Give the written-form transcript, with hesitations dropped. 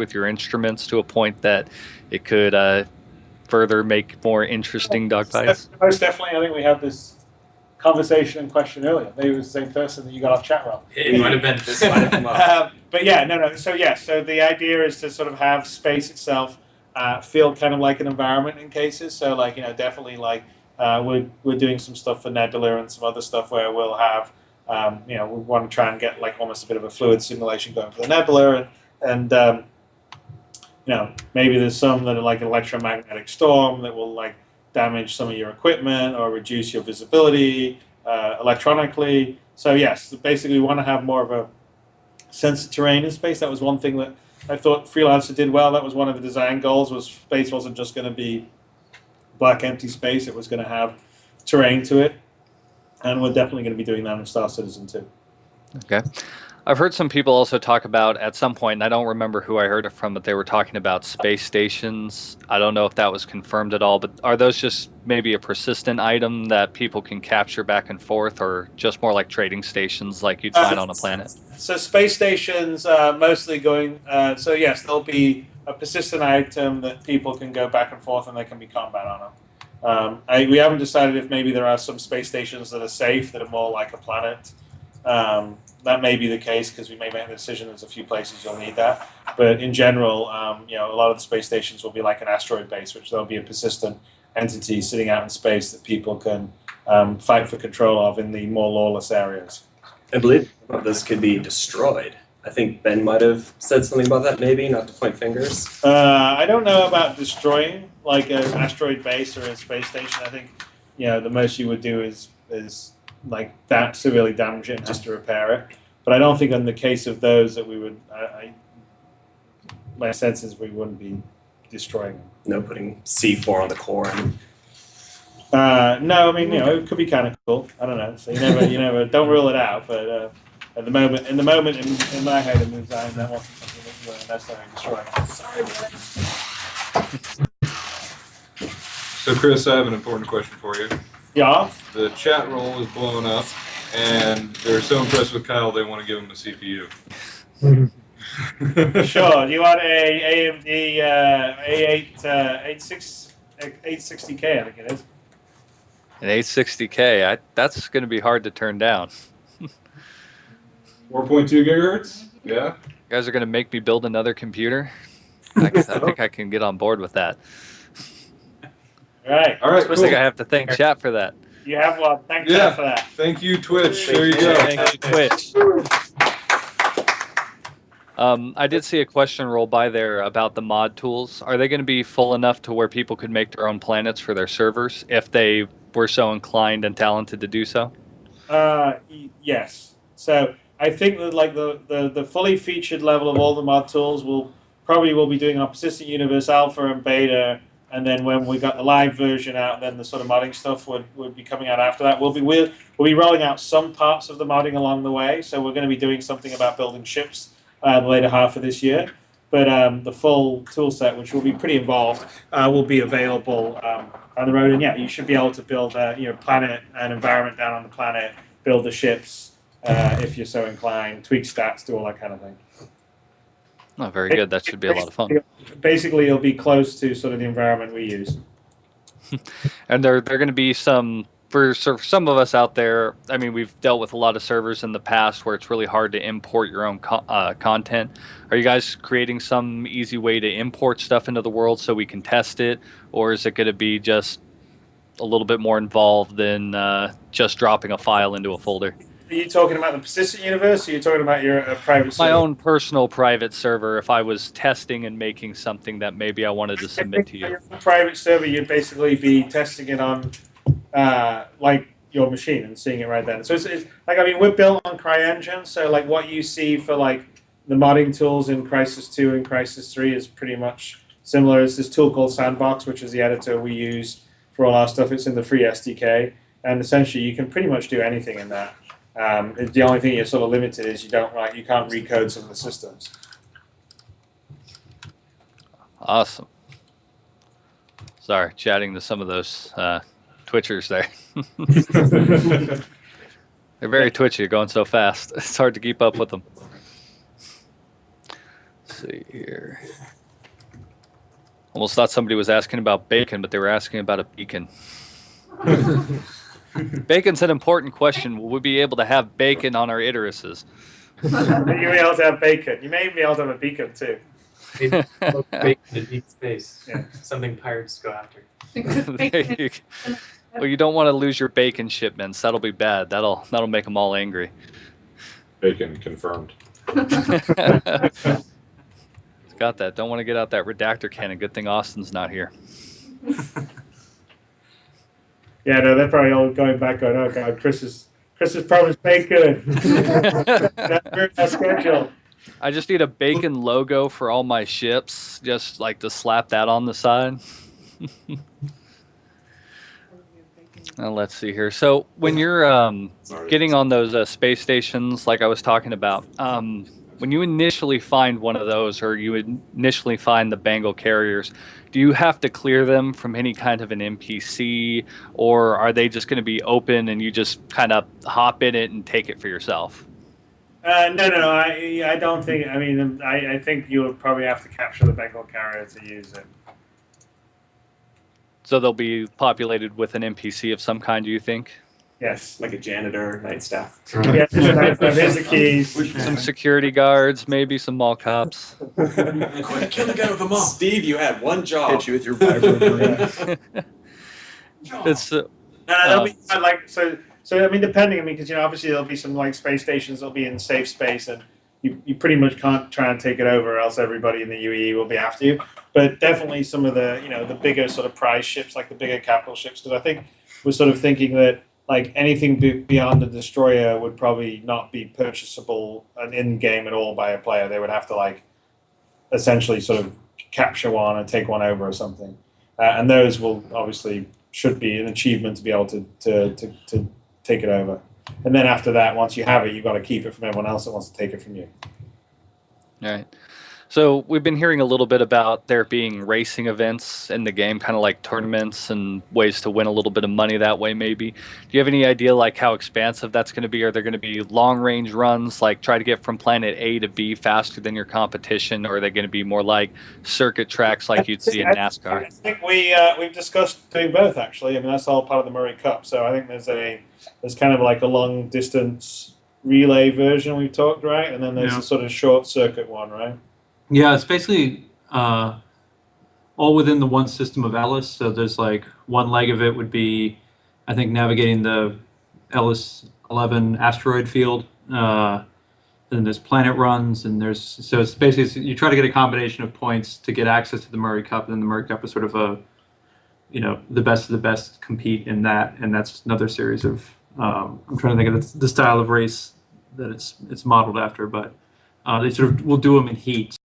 with your instruments to a point that it could further make more interesting dogfights? Most definitely. I think we had this conversation and question earlier. Maybe it was the same person that you got off chat roll. It might have been. This might have come up. But yeah, no. So yeah, so the idea is to sort of have space itself feel kind of like an environment in cases. So like, definitely like we're doing some stuff for Nebula and some other stuff where we'll have, we want to try and get like almost a bit of a fluid simulation going for the Nebula, and maybe there's some that are like an electromagnetic storm that will like damage some of your equipment or reduce your visibility electronically. So yes, basically we want to have more of a sense of terrain in space. That was one thing that I thought Freelancer did well. That was one of the design goals, was space wasn't just going to be black empty space. It was going to have terrain to it. And we're definitely going to be doing that in Star Citizen too. Okay. I've heard some people also talk about, at some point, and I don't remember who I heard it from, but they were talking about space stations. I don't know if that was confirmed at all, but are those just maybe a persistent item that people can capture back and forth, or just more like trading stations like you'd find on a planet? So space stations mostly going, so yes, there'll be a persistent item that people can go back and forth and they can be combat on them. We haven't decided if maybe there are some space stations that are safe, that are more like a planet. That may be the case because we may make the decision there's a few places you'll need that. But in general, a lot of the space stations will be like an asteroid base, which there'll be a persistent entity sitting out in space that people can fight for control of in the more lawless areas. I believe this could be destroyed. I think Ben might have said something about that, maybe, not to point fingers. I don't know about destroying like an asteroid base or a space station. I think the most you would do is like that severely damage it and have to repair it. But I don't think in the case of those that we would, my sense is we wouldn't be destroying them. No putting C4 on the core. No, I mean, it could be kind of cool. I don't know. So you never, don't rule it out. But at the moment, in my head and design, that wasn't something that we were necessarily destroying. Sorry, man. So, Chris, I have an important question for you. Yeah. The chat roll is blowing up, and they're so impressed with Kyle they want to give him a CPU. Sure. Do you want a AMD A8 860K? I think it is. An 860K, that's going to be hard to turn down. 4.2 gigahertz? Yeah. You guys are going to make me build another computer? I think I can get on board with that. All right. All right, I think I have to thank chat for that. You have one. Thank you for that. Thank you, Twitch. There you go. Thank you, Twitch. I did see a question roll by there about the mod tools. Are they going to be full enough to where people could make their own planets for their servers if they were so inclined and talented to do so? Yes. So I think that like the fully featured level of all the mod tools will be doing our Persistent Universe Alpha and Beta. And then when we got the live version out, then the sort of modding stuff would be coming out after that. We'll be rolling out some parts of the modding along the way. So we're going to be doing something about building ships the later half of this year. But the full tool set, which will be pretty involved, will be available on the road. And yeah, you should be able to build planet and environment down on the planet, build the ships if you're so inclined, tweak stats, do all that kind of thing. Oh, very good. That should be a lot of fun. Basically, it'll be close to sort of the environment we use. And there are going to be some, for some of us out there, I mean, we've dealt with a lot of servers in the past where it's really hard to import your own content. Are you guys creating some easy way to import stuff into the world so we can test it? Or is it going to be just a little bit more involved than just dropping a file into a folder? Are you talking about the Persistent Universe, or are you talking about your private server? My own personal private server, if I was testing and making something that maybe I wanted to submit to you. Your private server, you'd basically be testing it on like your machine and seeing it right then. So it's like, I mean, we're built on CryEngine, so like what you see for like the modding tools in Crysis 2 and Crysis 3 is pretty much similar. There's this tool called Sandbox, which is the editor we use for all our stuff. It's in the free SDK, and essentially you can pretty much do anything in that. The only thing you're sort of limited is you can't recode some of the systems. Awesome. Sorry, chatting to some of those Twitchers there. They're very twitchy, going so fast. It's hard to keep up with them. see here. Almost thought somebody was asking about bacon, but they were asking about a beacon. Bacon's an important question. Will we be able to have bacon on our Iteruses? You may able to have bacon. You may be able to have a beacon too. Maybe bacon in deep space. Yeah. Something pirates go after. Well, you don't want to lose your bacon shipments. That'll be bad. That'll make them all angry. Bacon confirmed. Got that. Don't want to get out that redactor cannon. Good thing Austin's not here. Yeah, no, they're probably all going back on. Oh God, Chris has promised bacon. That's schedule. I just need a bacon logo for all my ships. Just like to slap that on the side. Now, let's see here. So when you're getting on those space stations, like I was talking about, when you initially find one of those, or you initially find the Bengal carriers, do you have to clear them from any kind of an NPC, or are they just going to be open and you just kind of hop in it and take it for yourself? No. I don't think. I mean, I think you would probably have to capture the Bengal carrier to use it. So they'll be populated with an NPC of some kind, do you think? Yes. Like a janitor, night staff. Yeah, here's the keys. Some security guards, maybe some mall cops. Quick, kill the guy with the mop. Steve, you had one job. Hit you with your vibro. It's No, that'll be like so. I mean, depending. I mean, because obviously there'll be some like space stations that'll be in safe space, and you pretty much can't try and take it over, or else everybody in the UAE will be after you. But definitely some of the the bigger sort of prize ships, like the bigger capital ships, because I think we're sort of thinking that like anything beyond the destroyer would probably not be purchasable and in game at all by a player. They would have to like essentially sort of capture one and take one over or something. And those will obviously should be an achievement to be able to take it over. And then after that, once you have it, you've got to keep it from everyone else that wants to take it from you. All right. So we've been hearing a little bit about there being racing events in the game, kind of like tournaments and ways to win a little bit of money that way, maybe. Do you have any idea like how expansive that's going to be? Are there going to be long-range runs, like try to get from planet A to B faster than your competition, or are they going to be more like circuit tracks like you'd see in NASCAR? I think we've discussed doing both, actually. I mean, that's all part of the Murray Cup. So I think there's kind of like a long-distance relay version we've talked, right? And then there's a sort of short circuit one, right? Yeah, it's basically all within the one system of Ellis. So there's like one leg of it would be, I think, navigating the Ellis 11 asteroid field. Then there's planet runs, and so it's basically you try to get a combination of points to get access to the Murray Cup, and then the Murray Cup is sort of the best of the best compete in that, and that's another series of I'm trying to think of the style of race that it's modeled after, but they sort of will do them in heats.